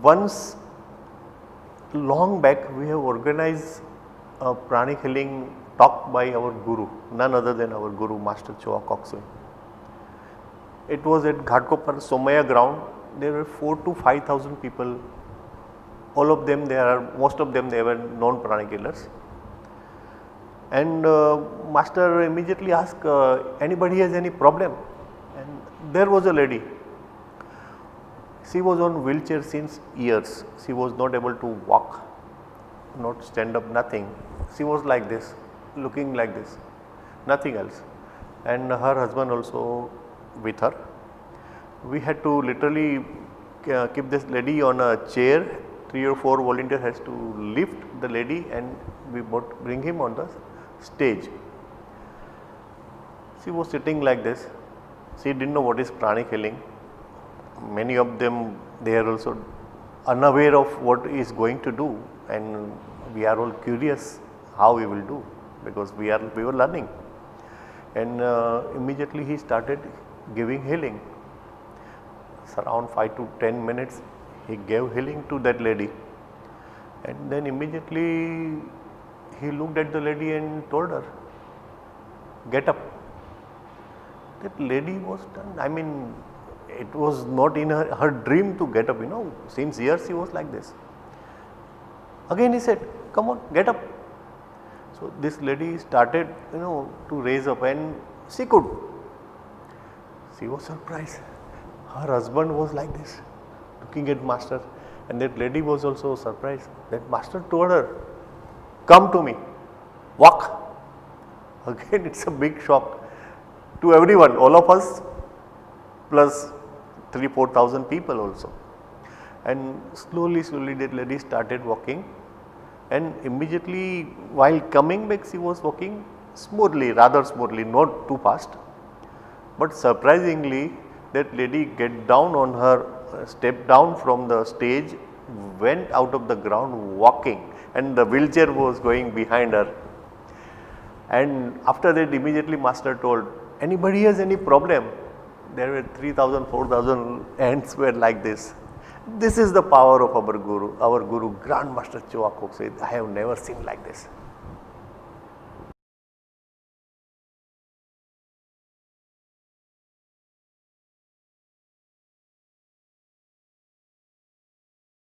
Once long back we have organized a pranic healing talk by our guru, none other than our guru Master Choa Kok Sui. It was at Ghatkopar Somaya ground. There were 4,000 to 5,000 people. All of them, most of them they were known pranic healers. And Master immediately asked, anybody has any problem? And there was a lady. She was on wheelchair since years. She was not able to walk, not stand up, nothing. She was like this, looking like this, nothing else. And her husband also with her. We had to literally keep this lady on a chair. 3 or 4 volunteers has to lift the lady and we bring him on the stage. She was sitting like this. She didn't know what is pranic healing. Many of them, they are also unaware of what is going to do, and we are all curious how we will do, because we were learning. And immediately he started giving healing. It's around 5 to 10 minutes he gave healing to that lady, and then immediately he looked at the lady and told her, get up. That lady was done. I mean, it was not in her dream to get up, since years she was like this. Again he said, come on, get up. So this lady started, to raise up, and she could. She was surprised. Her husband was like this, looking at Master, and that lady was also surprised. That Master told her, come to me, walk. Again it's a big shock to everyone, all of us, plus 3,000-4,000 people also. And slowly that lady started walking, and immediately while coming back she was walking smoothly, rather smoothly, not too fast. But surprisingly, that lady get down on her, step down from the stage, went out of the ground walking, and the wheelchair was going behind her. And after that immediately Master told, anybody has any problem? There were 3,000, 4,000 ants were like this. This is the power of our Guru Grand Master Choa Kok Sui. I have never seen like this.